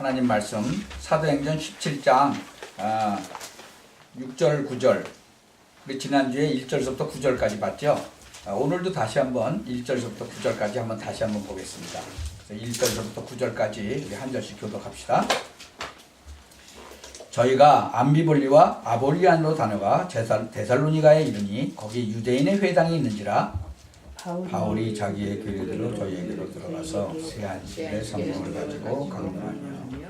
하나님 말씀 사도행전 17장 6절 9절 우리 지난주에 1절부터 9절까지 봤죠. 오늘도 다시 한번 1절부터 9절까지 한번 다시 한번 보겠습니다. 1절부터 9절까지 우리 한 절씩 교독합시다. 저희가 암비볼리와 아볼리안으로 다녀가 데살로니가에 이르니 거기 유대인의 회당이 있는지라 바울이 자기의 교회대로 저희에게로 들어가서 새한실의 성경을 가지고 강론하며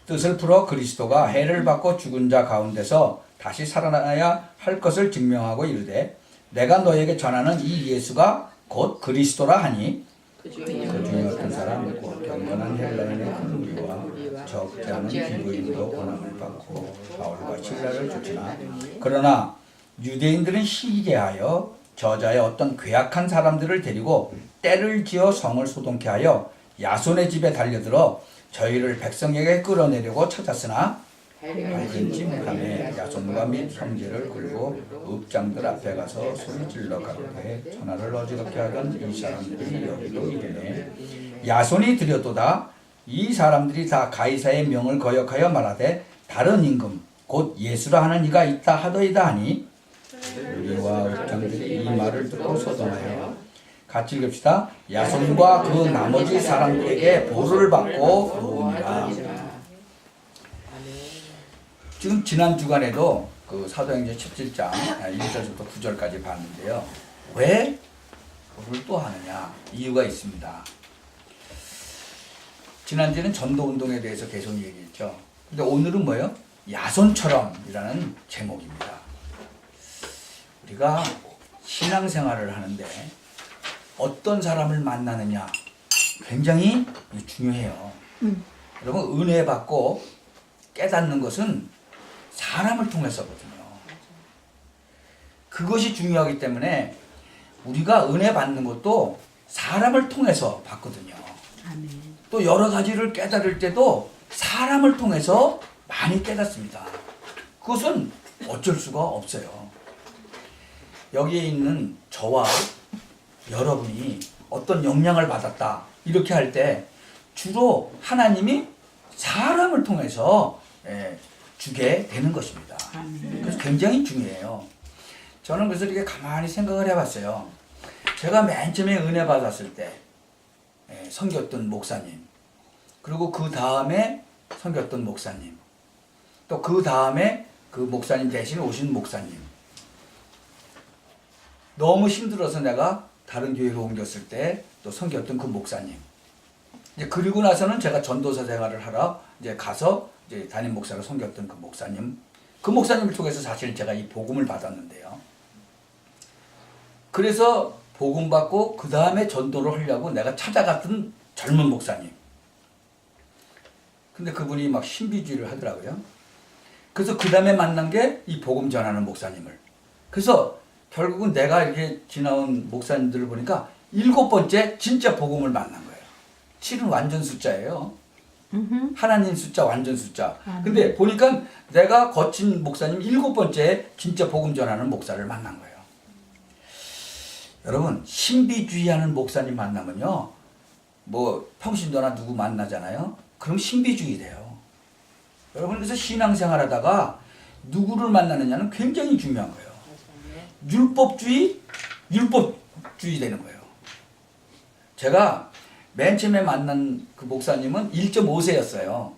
뜻을 풀어 그리스도가 해를 받고 죽은 자 가운데서 다시 살아나야 할 것을 증명하고 이르되 내가 너에게 전하는 이 예수가 곧 그리스도라 하니 그 중에 어떤 사람 곧 경건한 헬라인의 큰 무리와 적지 않은 기부인도 고난을 받고 바울과 실라를 쫓으나 그러나 유대인들은 시기하여 저자의 어떤 괴악한 사람들을 데리고 때를 지어 성을 소동케 하여 야손의 집에 달려들어 저희를 백성에게 끌어내려고 찾았으나 밝은 찜함에 야손과 및 형제를 끌고 읍장들 앞에 가서 소리질러 가로되 천하를 어지럽게 하던 이 사람들이 여기도 이르네. 야손이 드려도다 이 사람들이 다 가이사의 명을 거역하여 말하되 다른 임금 곧 예수라 하는 이가 있다 하더이다 하니 우리와 읍장들이 이 말을 듣고 소동하여 같이 읽읍시다. 야손과 그 나머지 사람들에게 보를 받고 노니라. 지금 지난 주간에도 그 사도행전 17장 1절부터 9절까지 봤는데요. 왜 보를 또 하느냐? 이유가 있습니다. 지난주에는 전도운동에 대해서 계속 얘기했죠. 근데 오늘은 뭐예요? 야손처럼이라는 제목입니다. 우리가 신앙생활을 하는데 어떤 사람을 만나느냐 굉장히 중요해요. 여러분 은혜 받고 깨닫는 것은 사람을 통해서거든요. 그것이 중요하기 때문에 우리가 은혜 받는 것도 사람을 통해서 받거든요. 또 여러 가지를 깨달을 때도 사람을 통해서 많이 깨닫습니다. 그것은 어쩔 수가 없어요. 여기에 있는 저와 여러분이 어떤 영향을 받았다 이렇게 할 때 주로 하나님이 사람을 통해서 주게 되는 것입니다. 그래서 굉장히 중요해요. 저는 그래서 이렇게 가만히 생각을 해봤어요. 제가 맨 처음에 은혜 받았을 때 섬겼던 목사님, 그리고 그 다음에 섬겼던 목사님, 또 그 다음에 그 목사님 대신 오신 목사님, 너무 힘들어서 내가 다른 교회로 옮겼을 때 또 섬겼던 그 목사님. 이제 그리고 나서는 제가 전도사 생활을 하러 이제 가서 이제 담임 목사로 섬겼던 그 목사님. 그 목사님을 통해서 사실 제가 이 복음을 받았는데요. 그래서 복음 받고 그 다음에 전도를 하려고 내가 찾아갔던 젊은 목사님. 근데 그분이 막 신비주의를 하더라고요. 그래서 그 다음에 만난 게 이 복음 전하는 목사님을. 그래서 결국은 내가 이렇게 지나온 목사님들을 보니까 7번째 진짜 복음을 만난 거예요. 7은 완전 숫자예요. 하나님 숫자 완전 숫자. 근데 보니까 내가 거친 목사님 7번째 진짜 복음 전하는 목사를 만난 거예요. 여러분 신비주의하는 목사님 만나면요. 뭐 평신도나 누구 만나잖아요. 그럼 신비주의 돼요. 여러분 그래서 신앙생활 하다가 누구를 만나느냐는 굉장히 중요한 거예요. 율법주의 되는 거예요. 제가 맨 처음에 만난 그 목사님은 1.5세였어요.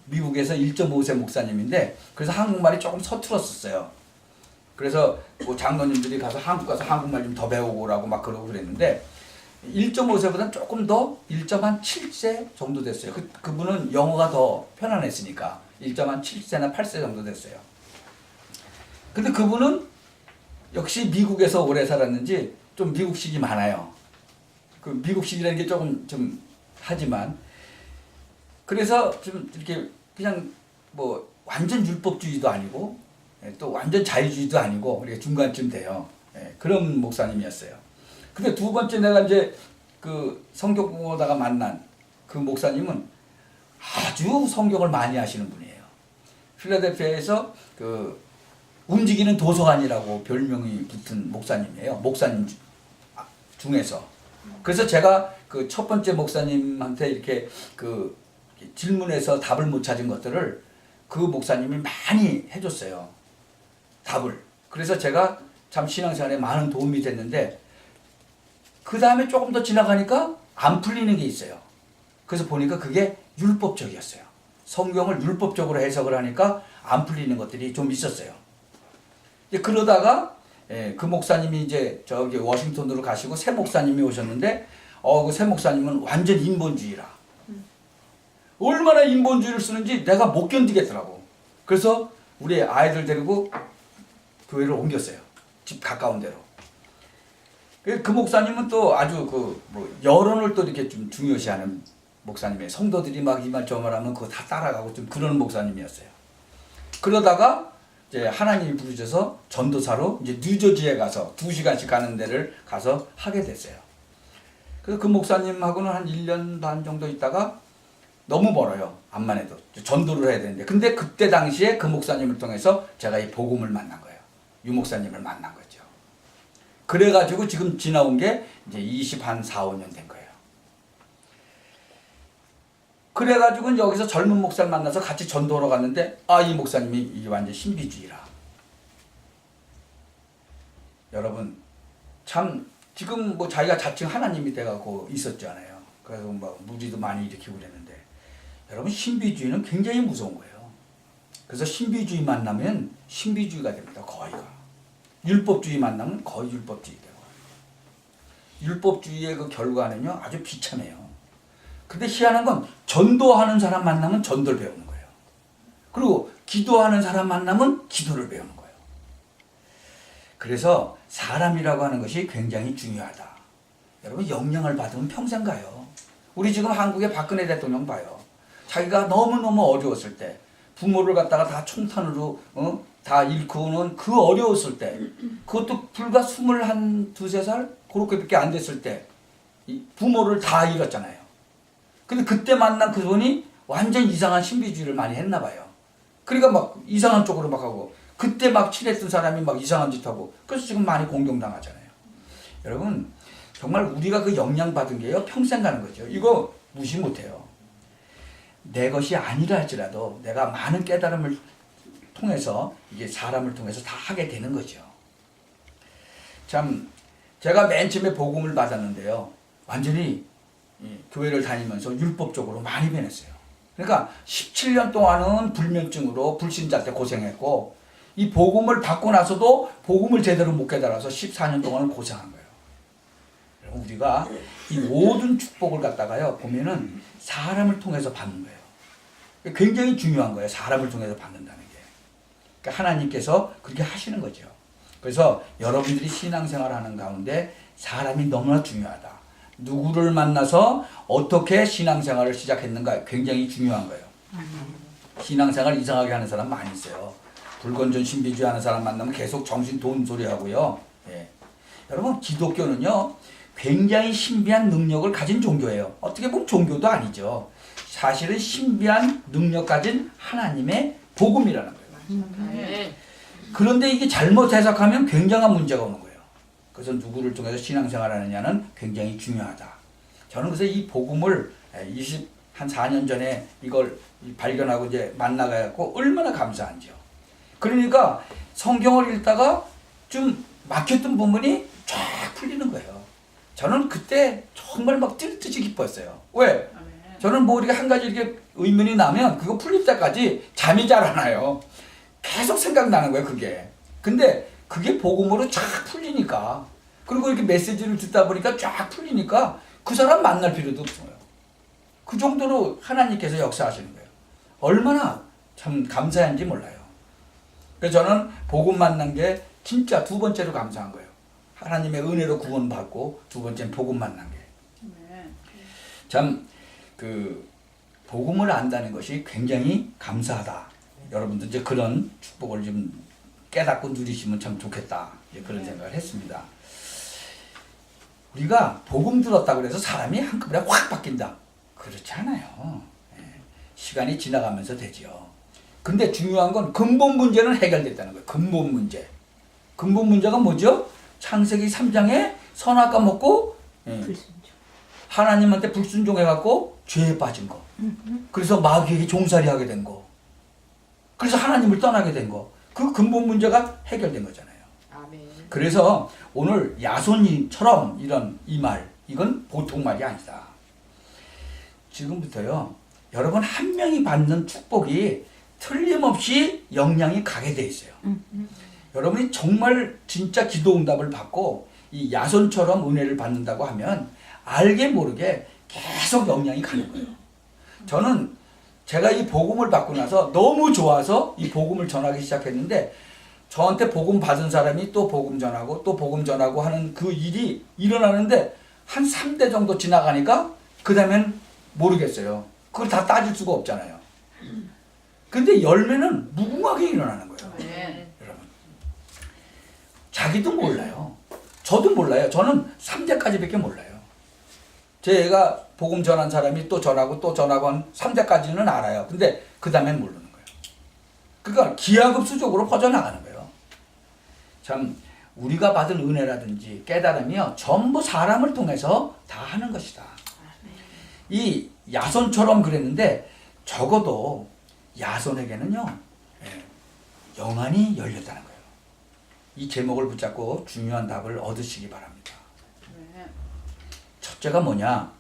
미국에서 1.5세 목사님인데 그래서 한국말이 조금 서툴었었어요. 그래서 뭐 장로님들이 가서 한국 가서 한국말 좀 더 배우고 오라고 막 그러고 그랬는데 1.5세보다는 조금 더 1.7세 정도 됐어요. 그분은 영어가 더 편안했으니까 1.7세나 8세 정도 됐어요. 근데 그분은 역시 미국에서 오래 살았는지 좀 미국식이 많아요. 그 미국식이라는 게 조금 좀 하지만 그래서 좀 이렇게 그냥 뭐 완전 율법주의도 아니고 또 완전 자유주의도 아니고 이렇게 중간쯤 돼요. 그런 목사님이었어요. 근데 두 번째 내가 이제 그 성경 보다가 만난 그 목사님은 아주 성경을 많이 하시는 분이에요. 필라델피아에서 그 움직이는 도서관이라고 별명이 붙은 목사님이에요. 목사님 중에서. 그래서 제가 그 첫 번째 목사님한테 이렇게 그 질문해서 답을 못 찾은 것들을 그 목사님이 많이 해줬어요. 답을. 그래서 제가 참 신앙생활에 많은 도움이 됐는데 그 다음에 조금 더 지나가니까 안 풀리는 게 있어요. 그래서 보니까 그게 율법적이었어요. 성경을 율법적으로 해석을 하니까 안 풀리는 것들이 좀 있었어요. 그러다가 그 목사님이 이제 저기 워싱턴으로 가시고 새 목사님이 오셨는데 그 새 목사님은 완전 인본주의라. 얼마나 인본주의를 쓰는지 내가 못 견디겠더라고. 그래서 우리 아이들 데리고 교회를 옮겼어요. 집 가까운 데로. 그 목사님은 또 아주 여론을 또 이렇게 좀 중요시하는 목사님이에요. 성도들이 막 이 말 저 말 하면 그거 다 따라가고 좀 그런 목사님이었어요. 그러다가 이제 하나님이 부르셔서 전도사로 이제 뉴저지에 가서 2시간씩 가는 데를 가서 하게 됐어요. 그래서 그 목사님하고는 한 1년 반 정도 있다가 너무 멀어요. 암만 해도. 전도를 해야 되는데. 근데 그때 당시에 그 목사님을 통해서 제가 이 복음을 만난 거예요. 유 목사님을 만난 거죠. 그래가지고 지금 지나온 게 이제 4, 5년 된 거예요. 그래가지고 여기서 젊은 목사를 만나서 같이 전도하러 갔는데 이 목사님이 이게 완전 신비주의라. 여러분 참 지금 뭐 자기가 자칭 하나님이 돼가고 있었잖아요. 그래서 막 무리도 많이 일으키고 그랬는데 여러분 신비주의는 굉장히 무서운 거예요. 그래서 신비주의 만나면 신비주의가 됩니다. 거의가. 율법주의 만나면 거의 율법주의 되고. 율법주의의 그 결과는요 아주 비참해요. 근데 희한한 건 전도하는 사람 만나면 전도를 배우는 거예요. 그리고 기도하는 사람 만나면 기도를 배우는 거예요. 그래서 사람이라고 하는 것이 굉장히 중요하다. 여러분 영향을 받으면 평생 가요. 우리 지금 한국의 박근혜 대통령 봐요. 자기가 너무너무 어려웠을 때 부모를 갖다가 다 총탄으로 다 잃고는 그 어려웠을 때 그것도 불과 21, 23살 그렇게밖에 안 됐을 때 부모를 다 잃었잖아요. 근데 그때 만난 그분이 완전 이상한 신비주의를 많이 했나 봐요. 그러니까 막 이상한 쪽으로 막 하고 그때 막 친했던 사람이 막 이상한 짓 하고 그래서 지금 많이 공경당하잖아요. 여러분 정말 우리가 그 영향받은 게요 평생 가는 거죠. 이거 무시 못해요. 내 것이 아니라 할지라도 내가 많은 깨달음을 통해서 이게 사람을 통해서 다 하게 되는 거죠. 참 제가 맨 처음에 복음을 받았는데요. 완전히 교회를 다니면서 율법적으로 많이 변했어요. 그러니까 17년 동안은 불면증으로 불신자 때 고생했고 이 복음을 받고 나서도 복음을 제대로 못 깨달아서 14년 동안은 고생한 거예요. 여러분 우리가 이 모든 축복을 갖다가요 보면은 사람을 통해서 받는 거예요. 굉장히 중요한 거예요. 사람을 통해서 받는다는 게. 그러니까 하나님께서 그렇게 하시는 거죠. 그래서 여러분들이 신앙생활 하는 가운데 사람이 너무나 중요하다. 누구를 만나서 어떻게 신앙생활을 시작했는가 굉장히 중요한 거예요. 신앙생활 이상하게 하는 사람 많이 있어요. 불건전 신비주의 하는 사람 만나면 계속 정신 돈 소리 하고요. 예. 여러분 기독교는요 굉장히 신비한 능력을 가진 종교예요. 어떻게 보면 종교도 아니죠. 사실은 신비한 능력 가진 하나님의 복음이라는 거예요. 그런데 이게 잘못 해석하면 굉장한 문제가 오는 거예요. 그래서 누구를 통해서 신앙생활하느냐는 굉장히 중요하다. 저는 그래서 이 복음을 한 4년 전에 이걸 발견하고 이제 만나가지고 얼마나 감사한지요. 그러니까 성경을 읽다가 좀 막혔던 부분이 쫙 풀리는 거예요. 저는 그때 정말 막 뛸 듯이 기뻤어요. 왜? 저는 뭐 이렇게 한 가지 이렇게 의문이 나면 그거 풀릴 때까지 잠이 잘 안 와요. 계속 생각나는 거예요, 그게. 근데 그게 복음으로 쫙 풀리니까 그리고 이렇게 메시지를 듣다 보니까 쫙 풀리니까 그 사람 만날 필요도 없어요. 그 정도로 하나님께서 역사하시는 거예요. 얼마나 참 감사한지 몰라요. 그래서 저는 복음 만난 게 진짜 두 번째로 감사한 거예요. 하나님의 은혜로 구원받고 두 번째는 복음 만난 게. 참 그 복음을 안다는 것이 굉장히 감사하다. 여러분들 이제 그런 축복을 좀 깨닫고 누리시면 참 좋겠다. 그런 생각을 했습니다. 우리가 복음 들었다고 해서 사람이 한꺼번에 확 바뀐다. 그렇지 않아요. 시간이 지나가면서 되죠. 근데 중요한 건 근본 문제는 해결됐다는 거예요. 근본 문제. 근본 문제가 뭐죠? 창세기 3장에 선악과 먹고 하나님한테 불순종해갖고 죄에 빠진 거. 그래서 마귀에게 종살이 하게 된 거. 그래서 하나님을 떠나게 된 거. 그 근본 문제가 해결된 거잖아요. 아멘. 그래서 오늘 야손처럼 이런 이 말, 이건 보통 말이 아니다. 지금부터요, 여러분 한 명이 받는 축복이 틀림없이 영향이 가게 돼 있어요. 여러분이 정말 진짜 기도 응답을 받고 이 야손처럼 은혜를 받는다고 하면 알게 모르게 계속 영향이 가는 거예요. 저는 제가 이 복음을 받고 나서 너무 좋아서 이 복음을 전하기 시작했는데, 저한테 복음 받은 사람이 또 복음 전하고 또 복음 전하고 하는 그 일이 일어나는데 한 3대 정도 지나가니까 그 다음엔 모르겠어요. 그걸 다 따질 수가 없잖아요. 근데 열매는 무궁하게 일어나는 거예요. 네. 여러분, 자기도 몰라요. 저도 몰라요. 저는 3대까지밖에 몰라요. 제가 복음 전한 사람이 또 전하고 또 전하고 한 3대까지는 알아요. 근데 그 다음엔 모르는 거예요. 그러니까 기하급수적으로 퍼져나가는 거예요. 참 우리가 받은 은혜라든지 깨달음이요, 전부 사람을 통해서 다 하는 것이다. 이 야손처럼 그랬는데 적어도 야손에게는요, 영안이 열렸다는 거예요. 이 제목을 붙잡고 중요한 답을 얻으시기 바랍니다. 네. 첫째가 뭐냐?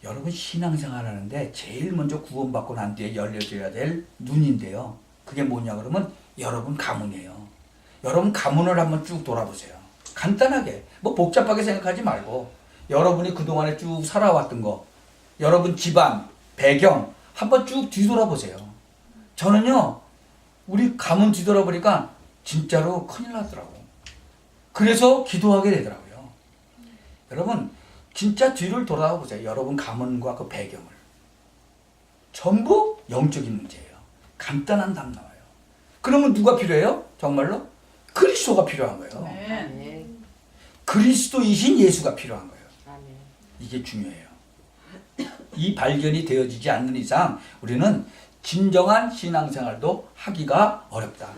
여러분 신앙생활 하는데 제일 먼저 구원받고 난 뒤에 열려져야 될 눈인데요. 그게 뭐냐 그러면 여러분 가문이에요. 여러분 가문을 한번 쭉 돌아보세요. 간단하게, 뭐 복잡하게 생각하지 말고 여러분이 그동안에 쭉 살아왔던 거, 여러분 집안, 배경 한번 쭉 뒤돌아보세요. 저는요, 우리 가문 뒤돌아보니까 진짜로 큰일 나더라고. 그래서 기도하게 되더라고요. 여러분 진짜 뒤를 돌아보세요. 여러분 가문과 그 배경을. 전부 영적인 문제예요. 간단한 답 나와요. 그러면 누가 필요해요? 정말로? 그리스도가 필요한 거예요. 네. 그리스도이신 예수가 필요한 거예요. 아멘. 이게 중요해요. 이 발견이 되어지지 않는 이상 우리는 진정한 신앙생활도 하기가 어렵다.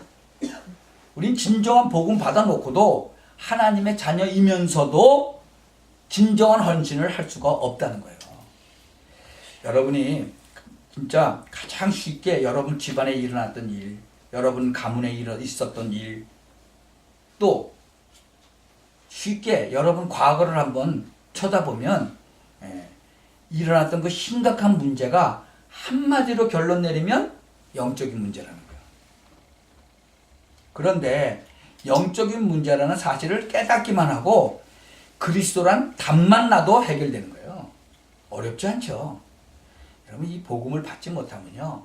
우린 진정한 복음 받아놓고도 하나님의 자녀이면서도 진정한 헌신을 할 수가 없다는 거예요. 여러분이 진짜 가장 쉽게 여러분 집안에 일어났던 일, 여러분 가문에 있었던 일, 또 쉽게 여러분 과거를 한번 쳐다보면 일어났던 그 심각한 문제가 한마디로 결론 내리면 영적인 문제라는 거예요. 그런데 영적인 문제라는 사실을 깨닫기만 하고 그리스도란 답만 놔도 해결되는 거예요. 어렵지 않죠? 여러분 이 복음을 받지 못하면요,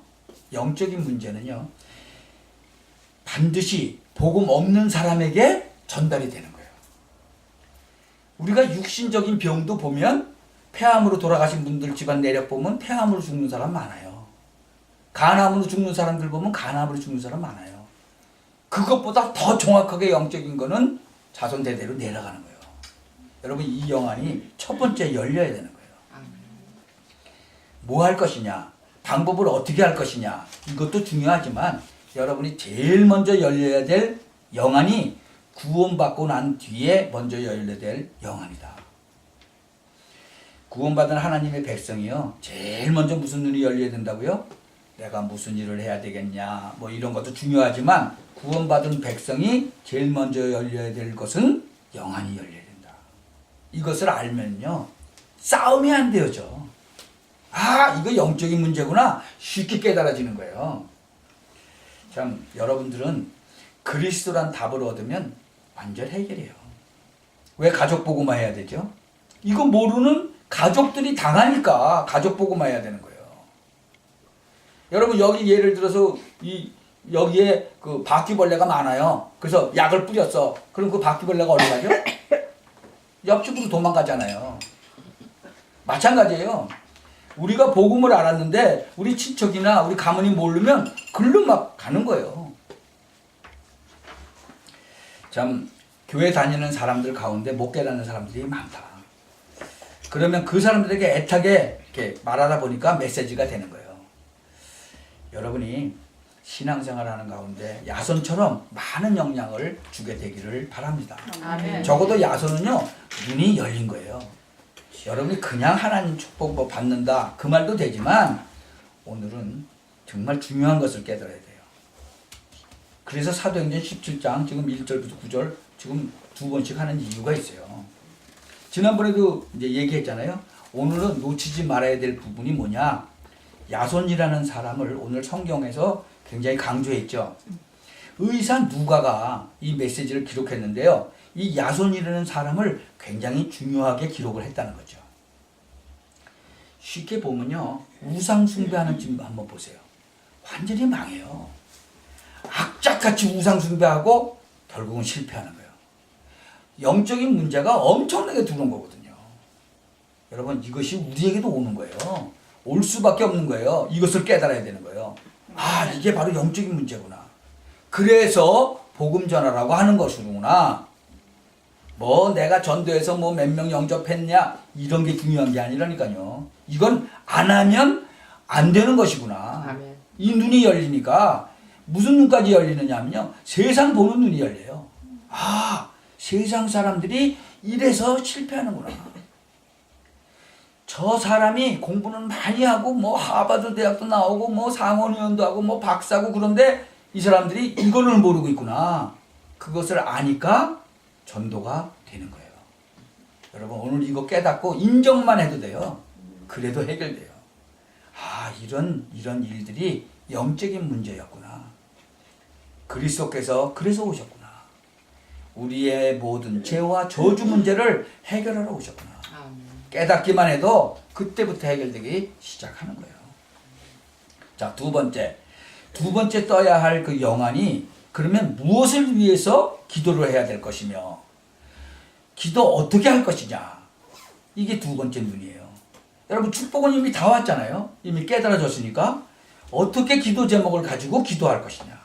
영적인 문제는요 반드시 복음 없는 사람에게 전달이 되는 거예요. 우리가 육신적인 병도 보면 폐암으로 돌아가신 분들 집안 내력 보면 폐암으로 죽는 사람 많아요. 간암으로 죽는 사람들 보면 간암으로 죽는 사람 많아요. 그것보다 더 정확하게 영적인 거는 자손 대대로 내려가는 거예요. 여러분 이 영안이 첫 번째 열려야 되는 거예요. 뭐 할 것이냐, 방법을 어떻게 할 것이냐, 이것도 중요하지만 여러분이 제일 먼저 열려야 될 영안이 구원받고 난 뒤에 먼저 열려야 될 영안이다. 구원받은 하나님의 백성이요, 제일 먼저 무슨 눈이 열려야 된다고요? 내가 무슨 일을 해야 되겠냐, 뭐 이런 것도 중요하지만 구원받은 백성이 제일 먼저 열려야 될 것은 영안이 열려야 된다. 이것을 알면요, 싸움이 안 되어져. 아, 이거 영적인 문제구나, 쉽게 깨달아지는 거예요. 참 여러분들은 그리스도란 답을 얻으면 완전 해결해요. 왜 가족 복음화 해야 되죠? 이거 모르는 가족들이 당하니까 가족 복음화 해야 되는 거예요. 여러분 여기 예를 들어서 여기에 그 바퀴벌레가 많아요. 그래서 약을 뿌렸어. 그럼 그 바퀴벌레가 어디 가죠? 옆집으로 도망가잖아요. 마찬가지예요. 우리가 복음을 알았는데 우리 친척이나 우리 가문이 모르면 글로 막 가는 거예요. 참 교회 다니는 사람들 가운데 못 깨닫는 사람들이 많다. 그러면 그 사람들에게 애타게 이렇게 말하다 보니까 메시지가 되는 거예요. 여러분이 신앙생활하는 가운데 야손처럼 많은 영향을 주게 되기를 바랍니다. 아멘. 적어도 야손은요, 눈이 열린 거예요. 여러분이 그냥 하나님 축복 뭐 받는다 그 말도 되지만 오늘은 정말 중요한 것을 깨달아야 돼요. 그래서 사도행전 17장 지금 1절부터 9절 지금 2번씩 하는 이유가 있어요. 지난번에도 이제 얘기했잖아요. 오늘은 놓치지 말아야 될 부분이 뭐냐. 야손이라는 사람을 오늘 성경에서 굉장히 강조했죠. 의사 누가가 이 메시지를 기록했는데요. 이 야손이라는 사람을 굉장히 중요하게 기록을 했다는 거죠. 쉽게 보면요. 우상 숭배하는 집 한번 보세요. 완전히 망해요. 악착같이 우상 숭배하고 결국은 실패하는 거예요. 영적인 문제가 엄청나게 들어온 거거든요. 여러분 이것이 우리에게도 오는 거예요. 올 수밖에 없는 거예요. 이것을 깨달아야 되는 거예요. 아 이게 바로 영적인 문제구나. 그래서 복음 전하라고 하는 것이구나. 뭐 내가 전도해서 뭐 몇 명 영접했냐 이런 게 중요한 게 아니라니까요. 이건 안 하면 안 되는 것이구나. 아멘. 이 눈이 열리니까 무슨 눈까지 열리느냐면요. 세상 보는 눈이 열려요. 아 세상 사람들이 이래서 실패하는구나. 저 사람이 공부는 많이 하고 뭐 하버드 대학도 나오고 뭐 상원의원도 하고 뭐 박사고 그런데 이 사람들이 이거를 모르고 있구나. 그것을 아니까 전도가 되는 거예요. 여러분 오늘 이거 깨닫고 인정만 해도 돼요. 그래도 해결돼요. 아 이런 일들이 영적인 문제였구나. 그리스도께서 그래서 오셨구나. 우리의 모든 죄와 저주 문제를 해결하러 오셨구나. 깨닫기만 해도 그때부터 해결되기 시작하는 거예요. 자, 두 번째 떠야 할 그 영안이 그러면 무엇을 위해서 기도를 해야 될 것이며 기도 어떻게 할 것이냐. 이게 두 번째 눈이에요. 여러분 축복은 이미 다 왔잖아요. 이미 깨달아졌으니까 어떻게 기도 제목을 가지고 기도할 것이냐.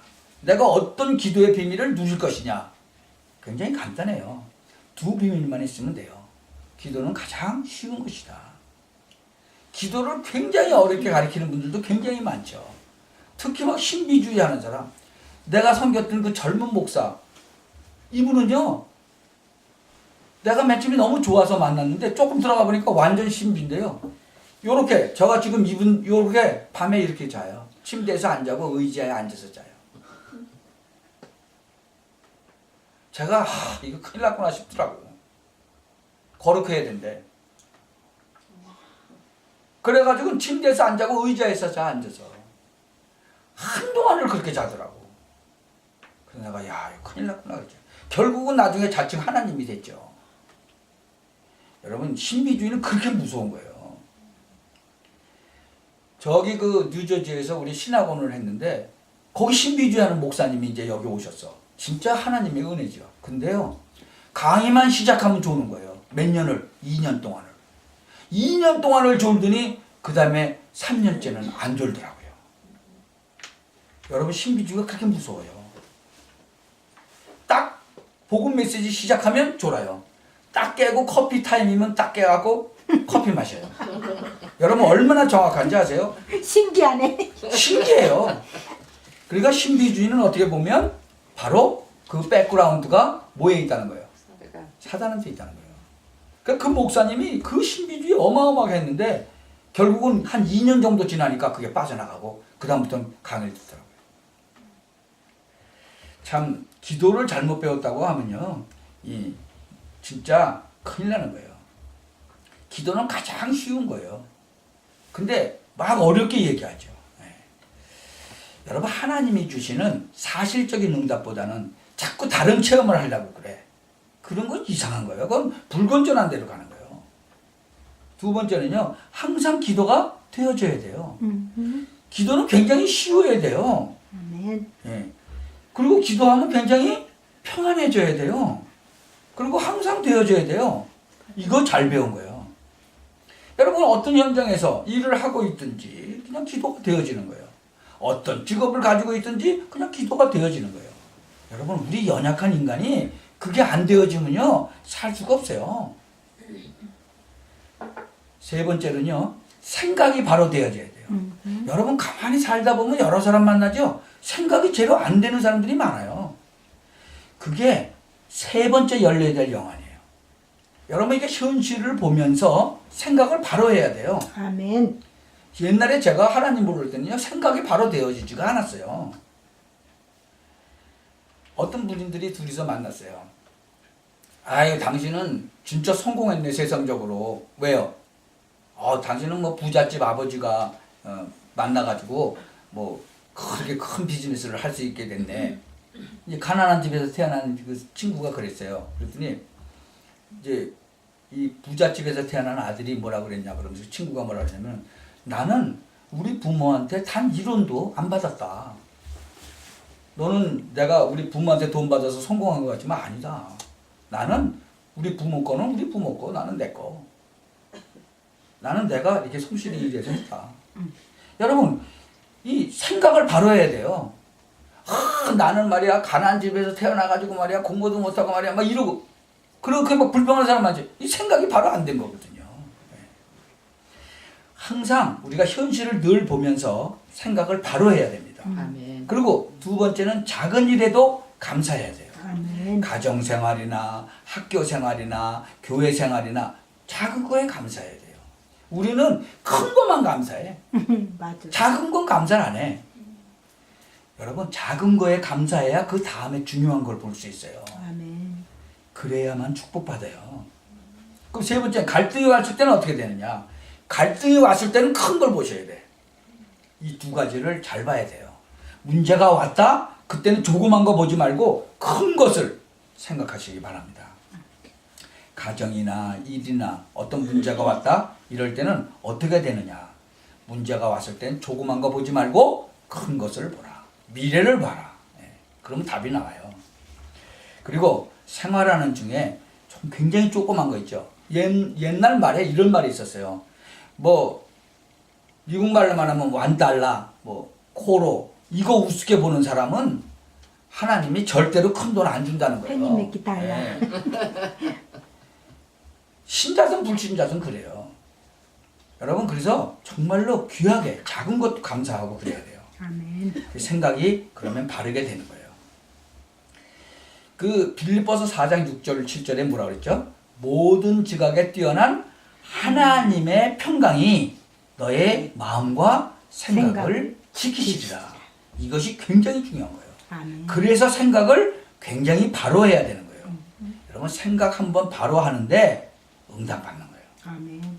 내가 어떤 기도의 비밀을 누릴 것이냐. 굉장히 간단해요. 두 비밀만 있으면 돼요. 기도는 가장 쉬운 것이다. 기도를 굉장히 어렵게 가르치는 분들도 굉장히 많죠. 특히 막 신비주의 하는 사람. 내가 섬겼던 그 젊은 목사. 이분은요. 내가 맨 처음에 너무 좋아서 만났는데 조금 들어가 보니까 완전 신비인데요. 요렇게 제가 지금 이분 요렇게 밤에 이렇게 자요. 침대에서 안 자고 의자에 앉아서 자요. 제가 이거 큰일 났구나 싶더라고요. 거룩해야 된대. 그래가지고 침대에서 안 자고 의자에서 앉아서 한동안을 그렇게 자더라고. 그래서 내가 야 이거 큰일 났구나 그랬죠. 결국은 나중에 자칭 하나님이 됐죠. 여러분 신비주의는 그렇게 무서운 거예요. 저기 그 뉴저지에서 우리 신학원을 했는데 거기 신비주의하는 목사님이 이제 여기 오셨어. 진짜 하나님의 은혜죠. 근데요 강의만 시작하면 조는 거예요. 몇 년을 2년 동안을 2년 동안을 졸더니 그 다음에 3년째는 안 졸더라고요. 여러분 신비주의가 그렇게 무서워요. 딱 복음 메시지 시작하면 졸아요. 딱 깨고 커피 타임이면 딱 깨갖고 커피 마셔요. 여러분 얼마나 정확한지 아세요? 신기하네. 신기해요. 그러니까 신비주의는 어떻게 보면 바로 그 백그라운드가 뭐에 있다는 거예요? 사단한테 있다는 거예요. 그러니까 그 목사님이 그 신비주의 어마어마하게 했는데 결국은 한 2년 정도 지나니까 그게 빠져나가고 그 다음부터는 강의를 듣더라고요. 참 기도를 잘못 배웠다고 하면요. 진짜 큰일 나는 거예요. 기도는 가장 쉬운 거예요. 근데 막 어렵게 얘기하죠. 네. 여러분 하나님이 주시는 사실적인 응답보다는 자꾸 다른 체험을 하려고 그래. 그런 건 이상한 거예요. 그건 불건전한 데로 가는 거예요. 두 번째는요. 항상 기도가 되어져야 돼요. 기도는 굉장히 쉬워야 돼요. 아멘. 예. 그리고 기도하면 굉장히 평안해져야 돼요. 그리고 항상 되어져야 돼요. 이거 잘 배운 거예요. 여러분 어떤 현장에서 일을 하고 있든지 그냥 기도가 되어지는 거예요. 어떤 직업을 가지고 있든지 그냥 기도가 되어지는 거예요. 여러분 우리 연약한 인간이 그게 안 되어지면요 살 수가 없어요. 세 번째는요 생각이 바로 되어져야 돼요. 여러분 가만히 살다 보면 여러 사람 만나죠. 생각이 제대로 안 되는 사람들이 많아요. 그게 세 번째 열려야 될 영안이에요. 여러분 이게 현실을 보면서 생각을 바로 해야 돼요. 아멘. 옛날에 제가 하나님 부를 때는요 생각이 바로 되어지지가 않았어요. 어떤 분들이 둘이서 만났어요. 아유 당신은 진짜 성공했네 세상적으로. 왜요? 당신은 뭐 부잣집 아버지가 만나가지고 뭐 그렇게 큰 비즈니스를 할 수 있게 됐네. 이제 가난한 집에서 태어난 그 친구가 그랬어요. 그랬더니 이제 이 부잣집에서 태어난 아들이 뭐라 그랬냐 그러면서 친구가 뭐라 그랬냐면 나는 우리 부모한테 단 1원도 안 받았다. 너는 내가 우리 부모한테 돈 받아서 성공한 것 같지만 아니다. 나는 우리 부모 거는 우리 부모 거, 나는 내 거. 나는 내가 이렇게 성실히 일해서 했다. 여러분, 이 생각을 바로 해야 돼요. 나는 말이야 가난한 집에서 태어나가지고 말이야 공부도 못하고 말이야 막 이러고 그렇게 막 불평하는 사람 많지. 이 생각이 바로 안 된 거거든요. 항상 우리가 현실을 늘 보면서 생각을 바로 해야 됩니다. 아멘. 그리고 두 번째는 작은 일에도 감사해야 돼요. 아멘. 가정생활이나 학교생활이나 교회생활이나 작은 거에 감사해야 돼요. 우리는 큰 것만 감사해. 맞아. 작은 건 감사를 안 해. 여러분 작은 거에 감사해야 그 다음에 중요한 걸 볼 수 있어요. 아멘. 그래야만 축복받아요. 그럼 세 번째 갈등이 왔을 때는 어떻게 되느냐. 갈등이 왔을 때는 큰 걸 보셔야 돼. 이 두 가지를 잘 봐야 돼요. 문제가 왔다? 그때는 조그만 거 보지 말고 큰 것을 생각하시기 바랍니다. 가정이나 일이나 어떤 문제가 왔다? 이럴 때는 어떻게 되느냐. 문제가 왔을 땐 조그만 거 보지 말고 큰 것을 보라. 미래를 봐라. 그러면 답이 나와요. 그리고 생활하는 중에 좀 굉장히 조그만 거 있죠. 옛날 말에 이런 말이 있었어요. 뭐 미국 말로만 하면 $1, 뭐 코로 이거 우습게 보는 사람은 하나님이 절대로 큰 돈 안 준다는 거예요. penny make 달러. 신자든 불신자든 그래요. 여러분 그래서 정말로 귀하게 작은 것도 감사하고 그래야 돼요. 아멘. 생각이 그러면 바르게 되는 거예요. 그 빌립보서 4장 6절 7절에 뭐라 그랬죠? 모든 지각에 뛰어난 하나님의 평강이 너의 마음과 생각을 지키시리라. 이것이 굉장히 중요한 거예요. 아멘. 그래서 생각을 굉장히 바로 해야 되는 거예요. 여러분 생각 한번 바로 하는데 응답받는 거예요. 아멘.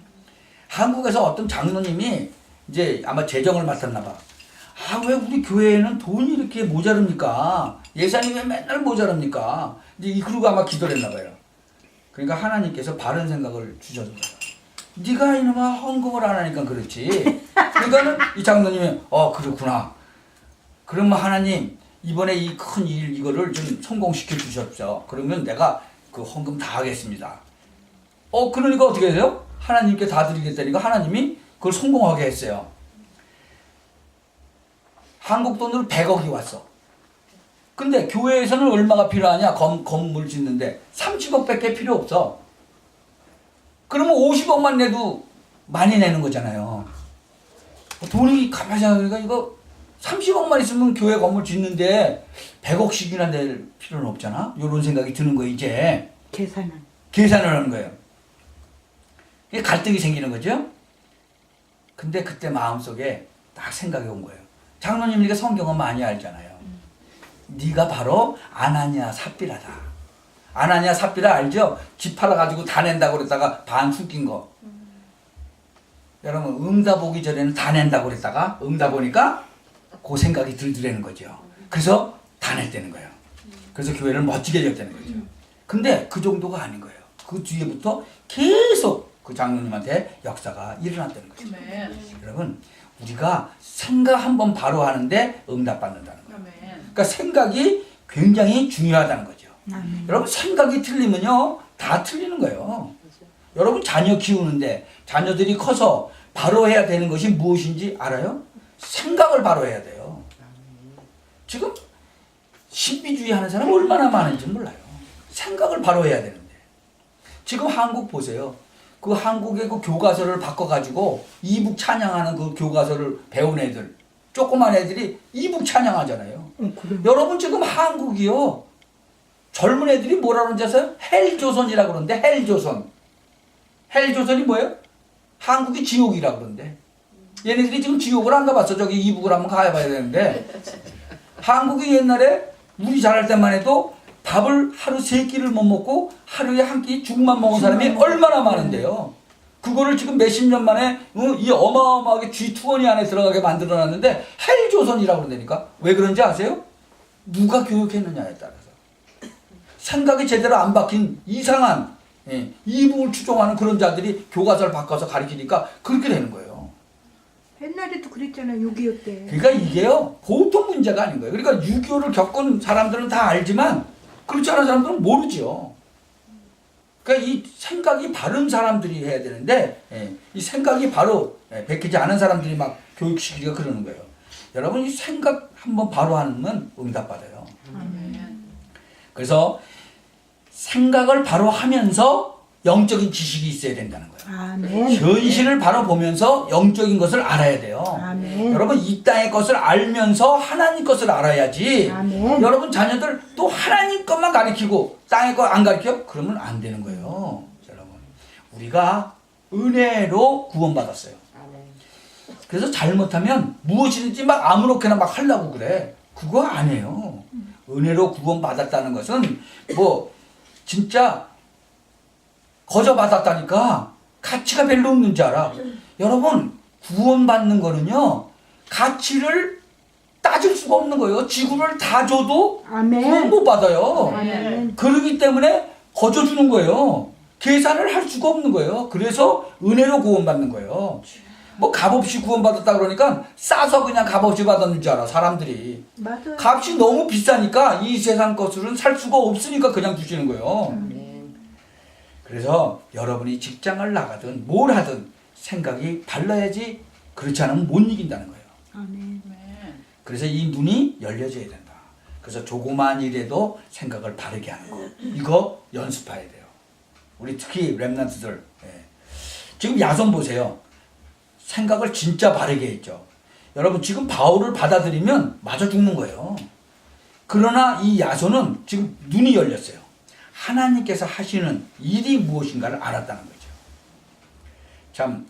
한국에서 어떤 장로님이 이제 아마 재정을 맡았나 봐. 왜 우리 교회에는 돈이 이렇게 모자릅니까? 예산이 왜 맨날 모자랍니까? 이제 그러고 아마 기도를 했나 봐요. 그러니까 하나님께서 바른 생각을 주셔서 네가 이놈아 헌금을 안 하니까 그렇지. 그러니까는 이 장로님이 그렇구나. 그러면 하나님 이번에 이 큰 일 이거를 좀 성공시켜 주셨죠. 그러면 내가 그 헌금 다 하겠습니다. 그러니까 어떻게 해요? 하나님께 다 드리겠다니까 하나님이 그걸 성공하게 했어요. 한국 돈으로 100억이 왔어. 근데 교회에서는 얼마가 필요하냐? 건물 짓는데 30억 밖에 필요 없어. 그러면 50억만 내도 많이 내는 거잖아요. 돈이 가만히 생각하니까 이거 30억만 있으면 교회 건물 짓는데 100억씩이나 낼 필요는 없잖아. 이런 생각이 드는 거예요. 이제 계산을 하는 거예요. 이게 갈등이 생기는 거죠. 근데 그때 마음속에 딱 생각이 온 거예요. 장로님 네가 성경은 많이 알잖아요. 네가 바로 아나니아 삽비라다. 아나니아 삽비라 알죠? 집 팔아가지고 다 낸다고 그랬다가 반 숨긴 거. 여러분 응답 오기 전에는 다 낸다고 그랬다가 응답 오니까 그 생각이 들더라는 거죠. 그래서 다 냈다는 거예요. 그래서 교회를 멋지게 지었다는 거죠. 근데 그 정도가 아닌 거예요. 그 뒤에부터 계속 그 장로님한테 역사가 일어났다는 거죠. 여러분 우리가 생각 한번 바로 하는데 응답받는다는 거예요. 그러니까 생각이 굉장히 중요하다는 거죠. 여러분 생각이 틀리면요 다 틀리는 거예요. 여러분 자녀 키우는데 자녀들이 커서 바로 해야 되는 것이 무엇인지 알아요? 생각을 바로 해야 돼요. 지금 신비주의 하는 사람 얼마나 많은지 몰라요. 생각을 바로 해야 되는데 지금 한국 보세요. 그 한국의 그 교과서를 바꿔가지고 이북 찬양하는 그 교과서를 배운 애들 조그만 애들이 이북 찬양하잖아요. 여러분 지금 한국이요 젊은 애들이 뭐라 그러는지 아세요? 헬조선이라고 그러는데 헬조선 헬조선이 뭐예요? 한국이 지옥이라 그러는데 얘네들이 지금 지옥을 안 가봤어. 저기 이북을 한번 가봐야 되는데 한국이 옛날에 우리 자랄 때만 해도 밥을 하루 3끼를 못 먹고 하루에 한 끼 죽만 먹은 사람이 얼마나 많은데요. 그거를 지금 몇십 년 만에 이 어마어마하게 G20 안에 들어가게 만들어놨는데 헬조선이라고 그러니까 왜 그런지 아세요? 누가 교육했느냐에 따라서 생각이 제대로 안 박힌 이상한 이북을 추종하는 그런 자들이 교과서를 바꿔서 가르치니까 그렇게 되는 거예요. 옛날에도 그랬잖아요. 6.25 때. 그러니까 이게요 보통 문제가 아닌 거예요. 그러니까 6.25를 겪은 사람들은 다 알지만 그렇지 않은 사람들은 모르죠. 그러니까 이 생각이 바른 사람들이 해야 되는데 이 생각이 바로 베끼지 않은 사람들이 막 교육시키기가 그러는 거예요. 여러분 이 생각 한번 바로 하면 응답받아요. 그래서 생각을 바로 하면서 영적인 지식이 있어야 된다는 거예요. 아멘. 현실을 바로 보면서 영적인 것을 알아야 돼요. 아멘. 여러분 이 땅의 것을 알면서 하나님 것을 알아야지. 아멘. 여러분 자녀들 또 하나님 것만 가르치고 땅의 것 안 가르쳐? 그러면 안 되는 거예요. 여러분 우리가 은혜로 구원받았어요. 그래서 잘못하면 무엇이든지 막 아무렇게나 막 하려고 그래. 그거 아니에요. 은혜로 구원받았다는 것은 뭐 진짜 거저 받았다니까 가치가 별로 없는 줄 알아. 여러분 구원받는 거는요 가치를 따질 수가 없는 거예요. 지구를 다 줘도 아멘. 구원 못 받아요. 아멘. 그러기 때문에 거저 주는 거예요. 계산을 할 수가 없는 거예요. 그래서 은혜로 구원받는 거예요. 뭐 값없이 구원받았다 그러니까 싸서 그냥 값없이 받았는 줄 알아 사람들이. 맞아요. 값이 너무 비싸니까 이 세상 것들은 살 수가 없으니까 그냥 주시는 거예요. 그래서 여러분이 직장을 나가든 뭘 하든 생각이 달라야지 그렇지 않으면 못 이긴다는 거예요. 아멘. 그래서 이 눈이 열려져야 된다. 그래서 조그만 일에도 생각을 바르게 하는 거 이거 연습해야 돼요. 우리 특히 랩런트들 지금 야손 보세요. 생각을 진짜 바르게 했죠. 여러분 지금 바울을 받아들이면 맞아 죽는 거예요. 그러나 이 야손은 지금 눈이 열렸어요. 하나님께서 하시는 일이 무엇인가를 알았다는 거죠. 참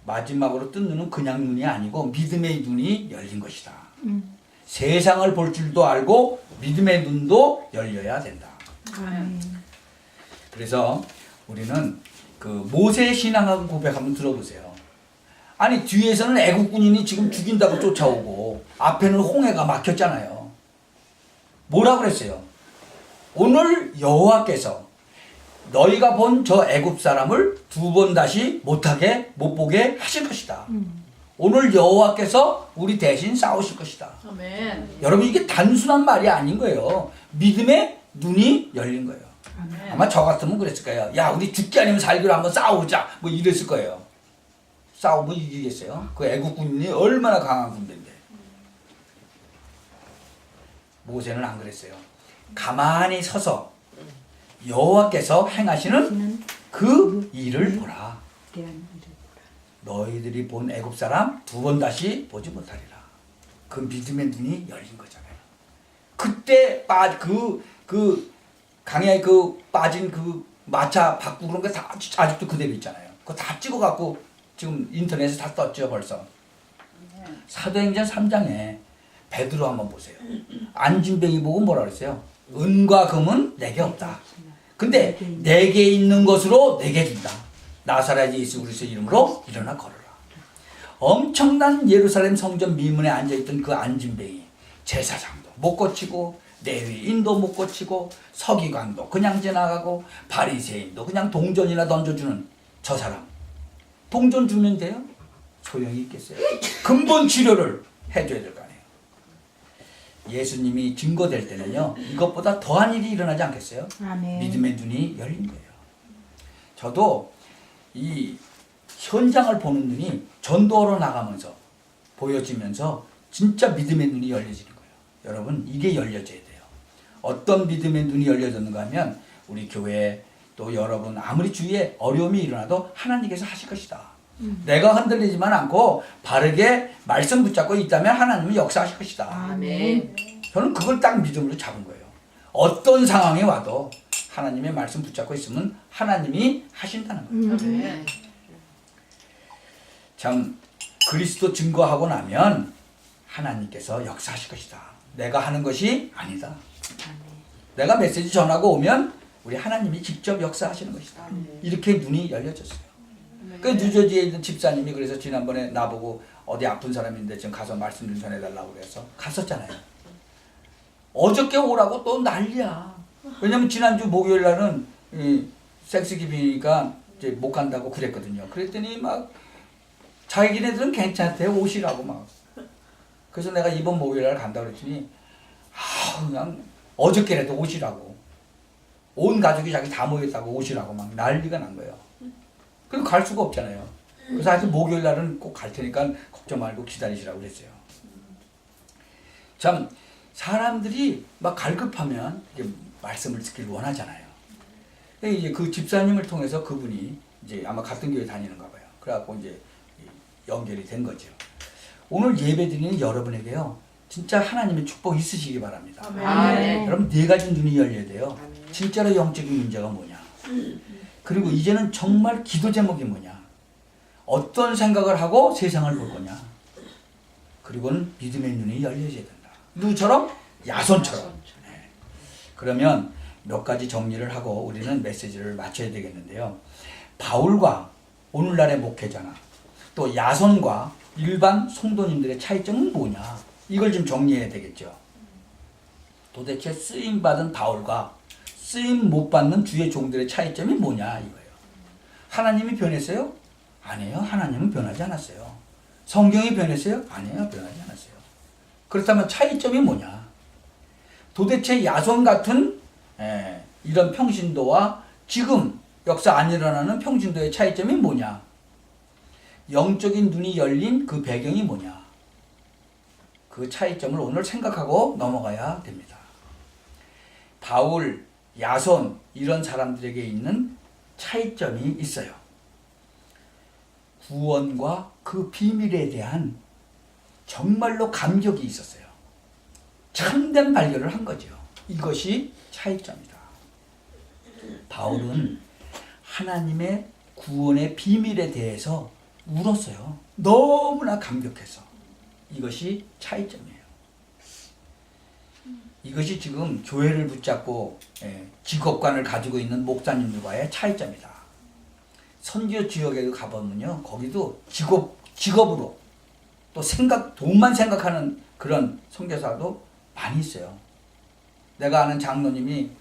마지막으로 뜬 눈은 그냥 눈이 아니고 믿음의 눈이 열린 것이다. 세상을 볼 줄도 알고 믿음의 눈도 열려야 된다. 아멘. 그래서 우리는 그 모세의 신앙을 고백 한번 들어보세요. 아니 뒤에서는 애국군인이 지금 죽인다고 쫓아오고 앞에는 홍해가 막혔잖아요. 뭐라 그랬어요? 오늘 여호와께서 너희가 본 저 애굽 사람을 2번 다시 못 보게 하실 것이다. 오늘 여호와께서 우리 대신 싸우실 것이다. 아멘. 여러분 이게 단순한 말이 아닌 거예요. 믿음의 눈이 열린 거예요. 아마 저 같으면 그랬을 거예요. 야 우리 죽기 아니면 살기로 한번 싸우자 뭐 이랬을 거예요. 싸우면 이기겠어요? 그 애국군이 얼마나 강한 군대인데. 모세는 안 그랬어요. 가만히 서서 여호와께서 행하시는 그 일을 보라. 너희들이 본 애굽 사람 2번 다시 보지 못하리라. 그 믿음의 눈이 열린 거잖아요. 그때 그 강에 그 빠진 그 마차 바꾸 그런 게 다 아직도 그대로 있잖아요. 그거 다 찍어갖고 지금 인터넷에 다 떴죠 벌써. 사도행전 3장에 베드로 한번 보세요. 안진뱅이 보고 뭐라 그랬어요? 은과 금은 내게 없다. 근데 내게 있는 것으로 내게 준다. 나사렛 예수 그리스도 이름으로 일어나 걸어라. 엄청난 예루살렘 성전 미문에 앉아있던 그 안진뱅이 제사장도 못 고치고 레위인도 못 고치고 서기관도 그냥 지나가고 바리새인도 그냥 동전이나 던져주는 저 사람 동전 주면 돼요? 소용이 있겠어요? 근본 치료를 해줘야 될 거 아니에요. 예수님이 증거될 때는요 이것보다 더한 일이 일어나지 않겠어요? 아멘. 믿음의 눈이 열린 거예요. 저도 이 현장을 보는 눈이 전도하러 나가면서 보여지면서 진짜 믿음의 눈이 열려지는 거예요. 여러분 이게 열려져야 돼요. 어떤 믿음의 눈이 열려졌는가 하면 우리 교회 또 여러분 아무리 주위에 어려움이 일어나도 하나님께서 하실 것이다. 내가 흔들리지만 않고 바르게 말씀 붙잡고 있다면 하나님은 역사하실 것이다. 아멘. 저는 그걸 딱 믿음으로 잡은 거예요. 어떤 상황이 와도 하나님의 말씀 붙잡고 있으면 하나님이 하신다는 거예요. 아멘. 참 그리스도 증거하고 나면 하나님께서 역사하실 것이다. 내가 하는 것이 아니다. 내가 메시지 전하고 오면 우리 하나님이 직접 역사하시는 것이다. 이렇게 눈이 열려졌어요. 그 뉴저지에 있는 집사님이 그래서 지난번에 나보고 어디 아픈 사람인데 지금 가서 말씀 좀 전해달라고 그래서 갔었잖아요. 어저께 오라고 또 난리야. 왜냐면 지난주 목요일 날은 섹스기비니까 이제 못 간다고 그랬거든요. 그랬더니 막 자기네들은 괜찮대 오시라고 막. 그래서 내가 이번 목요일 날 간다고 그랬더니 그냥 어저께라도 오시라고. 온 가족이 자기 다 모였다고 오시라고 막 난리가 난 거예요. 그래서 갈 수가 없잖아요. 그래서 하여튼 목요일 날은 꼭 갈 테니까 걱정 말고 기다리시라고 그랬어요. 참 사람들이 막 갈급하면 이제 말씀을 듣기를 원하잖아요. 이제 그 집사님을 통해서 그분이 이제 아마 같은 교회 다니는가 봐요. 그래갖고 이제 연결이 된 거죠. 오늘 예배 드리는 여러분에게요, 진짜 하나님의 축복 있으시기 바랍니다. 아멘. 여러분 네 가지 눈이 열려야 돼요. 진짜로 영적인 문제가 뭐냐? 그리고 이제는 정말 기도 제목이 뭐냐? 어떤 생각을 하고 세상을 볼 거냐? 그리고는 믿음의 눈이 열려야 된다. 누구처럼? 야손처럼. 네. 그러면 몇 가지 정리를 하고 우리는 메시지를 마쳐야 되겠는데요. 바울과 오늘날의 목회자나 또 야손과 일반 성도님들의 차이점은 뭐냐? 이걸 좀 정리해야 되겠죠. 도대체 쓰임받은 바울과 쓰임 못 받는 주의 종들의 차이점이 뭐냐 이거예요. 하나님이 변했어요? 아니에요. 하나님은 변하지 않았어요. 성경이 변했어요? 아니에요. 변하지 않았어요. 그렇다면 차이점이 뭐냐? 도대체 야손 같은 이런 평신도와 지금 역사 안 일어나는 평신도의 차이점이 뭐냐? 영적인 눈이 열린 그 배경이 뭐냐? 그 차이점을 오늘 생각하고 넘어가야 됩니다. 바울, 야손 이런 사람들에게 있는 차이점이 있어요. 구원과 그 비밀에 대한 정말로 감격이 있었어요. 참된 발견을 한 거죠. 이것이 차이점이다. 바울은 하나님의 구원의 비밀에 대해서 울었어요. 너무나 감격해서. 이것이 차이점이에요. 이것이 지금 교회를 붙잡고 직업관을 가지고 있는 목사님들과의 차이점이다. 선교 지역에 가보면요, 거기도 직업으로 또 돈만 생각하는 그런 선교사도 많이 있어요. 내가 아는 장로님이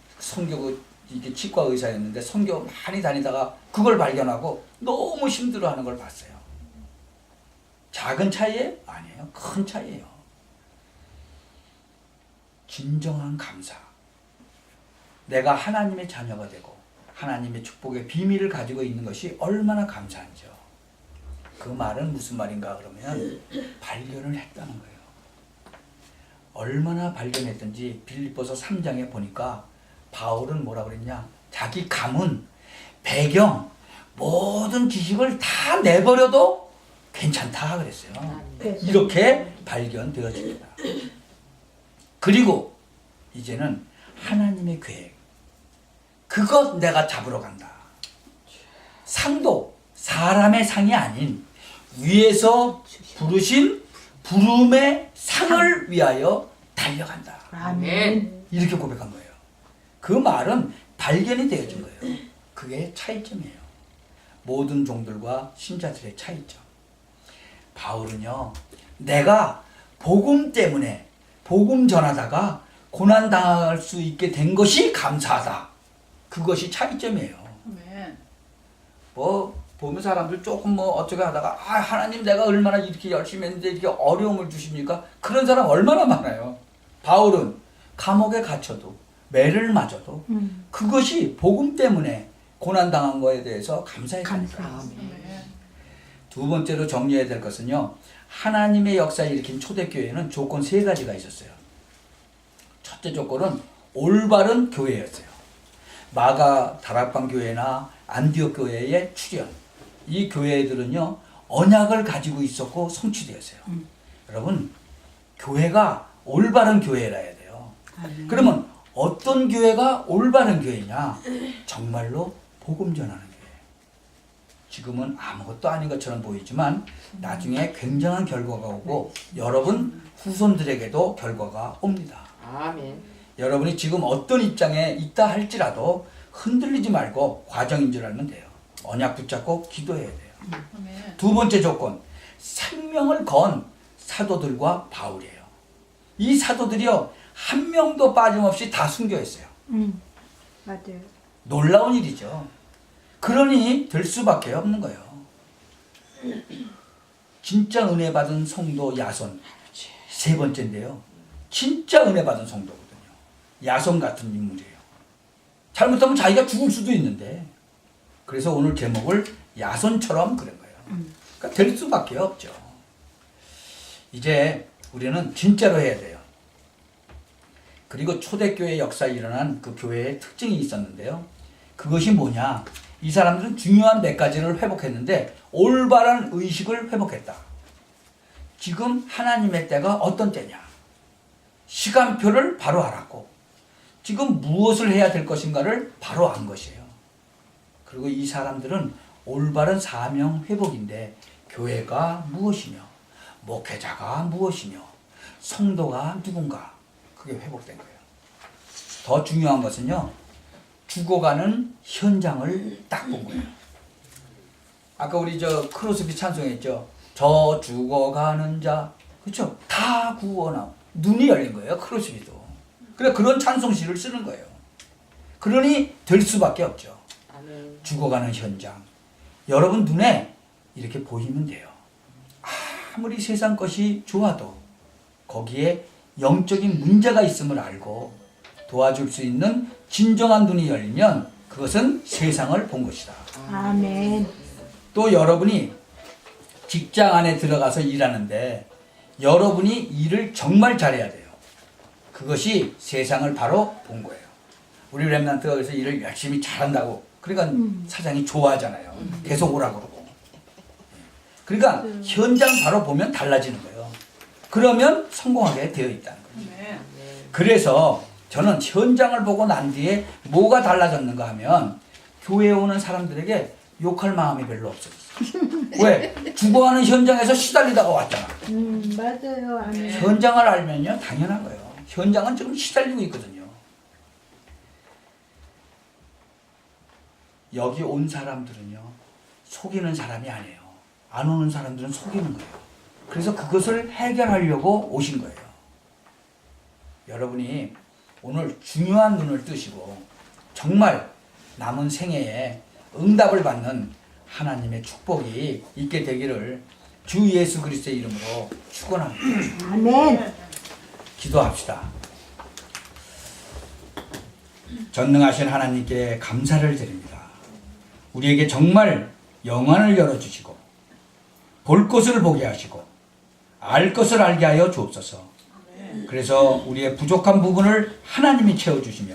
이게 치과 의사였는데 선교 많이 다니다가 그걸 발견하고 너무 힘들어하는 걸 봤어요. 작은 차이예요? 아니에요. 큰 차이예요. 진정한 감사. 내가 하나님의 자녀가 되고 하나님의 축복의 비밀을 가지고 있는 것이 얼마나 감사한지요. 그 말은 무슨 말인가 그러면 발견을 했다는 거예요. 얼마나 발견했든지 빌립보서 3장에 보니까 바울은 뭐라 그랬냐? 자기 가문, 배경, 모든 지식을 다 내버려도 괜찮다 그랬어요. 이렇게 발견되어집니다. 그리고 이제는 하나님의 계획, 그것 내가 잡으러 간다. 상도 사람의 상이 아닌 위에서 부르신 부름의 상을 위하여 달려간다. 아멘. 이렇게 고백한 거예요. 그 말은 발견이 되어진 거예요. 그게 차이점이에요. 모든 종들과 신자들의 차이점. 바울은요, 내가 복음 때문에 복음 전하다가 고난당할 수 있게 된 것이 감사하다. 그것이 차이점이에요. 아멘. 보면 사람들 조금 어쩌게 하다가 하나님 내가 얼마나 이렇게 열심히 했는데 이렇게 어려움을 주십니까? 그런 사람 얼마나 많아요. 바울은 감옥에 갇혀도 매를 맞아도 그것이 복음 때문에 고난당한 거에 대해서 감사했다니까. 아멘. 두 번째로 정리해야 될 것은요, 하나님의 역사를 일으킨 초대교회는 조건 3가지가 있었어요. 첫째 조건은 올바른 교회였어요. 마가 다락방 교회나 안디옥 교회의 출현, 이 교회들은요 언약을 가지고 있었고 성취되었어요. 여러분, 교회가 올바른 교회라 해야 돼요. 그러면 어떤 교회가 올바른 교회냐? 정말로 복음 전하는 교회. 지금은 아무것도 아닌 것처럼 보이지만 나중에 굉장한 결과가 오고 여러분 후손들에게도 결과가 옵니다. 아멘. 여러분이 지금 어떤 입장에 있다 할지라도 흔들리지 말고 과정인 줄 알면 돼요. 언약 붙잡고 기도해야 돼요. 아멘. 두 번째 조건, 생명을 건 사도들과 바울이에요. 이 사도들이요, 한 명도 빠짐없이 다 순교했어요. 맞아요. 놀라운 일이죠. 그러니 될 수밖에 없는 거예요. 진짜 은혜 받은 성도 야손, 세 번째인데요. 진짜 은혜 받은 성도거든요. 야손 같은 인물이에요. 잘못하면 자기가 죽을 수도 있는데, 그래서 오늘 제목을 야손처럼 그런 거예요. 그러니까 될 수밖에 없죠. 이제 우리는 진짜로 해야 돼요. 그리고 초대교회 역사에 일어난 그 교회의 특징이 있었는데요. 그것이 뭐냐? 이 사람들은 중요한 몇 가지를 회복했는데 올바른 의식을 회복했다. 지금 하나님의 때가 어떤 때냐? 시간표를 바로 알았고 지금 무엇을 해야 될 것인가를 바로 안 것이에요. 그리고 이 사람들은 올바른 사명 회복인데 교회가 무엇이며 목회자가 무엇이며 성도가 누군가 그게 회복된 거예요. 더 중요한 것은요. 죽어가는 현장을 딱 본 거예요. 아까 우리 저 크로스비 찬송했죠. 저 죽어가는 자, 그렇죠? 다 구원하고 눈이 열린 거예요. 크로스비도. 그래 그런 찬송시를 쓰는 거예요. 그러니 될 수밖에 없죠. 아멘. 죽어가는 현장. 여러분 눈에 이렇게 보이면 돼요. 아무리 세상 것이 좋아도 거기에 영적인 문제가 있음을 알고 도와줄 수 있는 진정한 눈이 열리면 그것은 세상을 본 것이다. 아멘. 또 여러분이 직장 안에 들어가서 일하는데 여러분이 일을 정말 잘해야 돼요. 그것이 세상을 바로 본 거예요. 우리 랩런트가 그래서 일을 열심히 잘한다고 그러니까 사장이 좋아하잖아요. 계속 오라고 그러고. 그러니까 현장 바로 보면 달라지는 거예요. 그러면 성공하게 되어 있다는 거죠. 아멘. 그래서 저는 현장을 보고 난 뒤에 뭐가 달라졌는가 하면 교회에 오는 사람들에게 욕할 마음이 별로 없어졌어요. 왜? 죽어가는 현장에서 시달리다가 왔잖아. 맞아요. 아멘. 현장을 알면요 당연한 거예요. 현장은 지금 시달리고 있거든요. 여기 온 사람들은요 속이는 사람이 아니에요. 안 오는 사람들은 속이는 거예요. 그래서 그것을 해결하려고 오신 거예요. 여러분이 오늘 중요한 눈을 뜨시고 정말 남은 생애에 응답을 받는 하나님의 축복이 있게 되기를 주 예수 그리스도의 이름으로 축원합니다. 아멘. 기도합시다. 전능하신 하나님께 감사를 드립니다. 우리에게 정말 영안을 열어주시고 볼 것을 보게 하시고 알 것을 알게 하여 주옵소서. 그래서 우리의 부족한 부분을 하나님이 채워주시며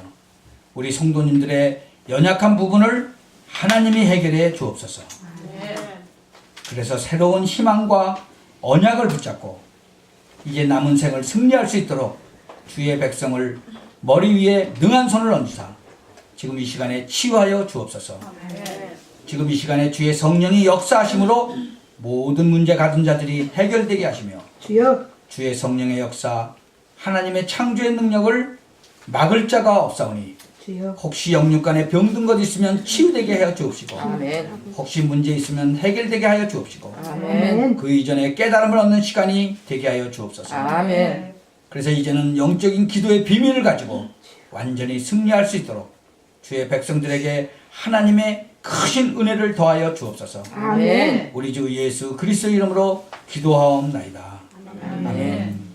우리 성도님들의 연약한 부분을 하나님이 해결해 주옵소서. 그래서 새로운 희망과 언약을 붙잡고 이제 남은 생을 승리할 수 있도록 주의 백성을 머리 위에 능한 손을 얹으사 지금 이 시간에 치유하여 주옵소서. 지금 이 시간에 주의 성령이 역사하심으로 모든 문제 가진 자들이 해결되게 하시며 주여. 주의 성령의 역사 하나님의 창조의 능력을 막을 자가 없사오니 주여. 혹시 영육간에 병든 것 있으면 치유되게 하여 주옵시고 아멘. 혹시 문제 있으면 해결되게 하여 주옵시고 아멘. 그 이전에 깨달음을 얻는 시간이 되게 하여 주옵소서. 아멘. 그래서 이제는 영적인 기도의 비밀을 가지고 완전히 승리할 수 있도록 주의 백성들에게 하나님의 크신 은혜를 더하여 주옵소서. 아멘. 우리 주 예수 그리스도 이름으로 기도하옵나이다. 아멘.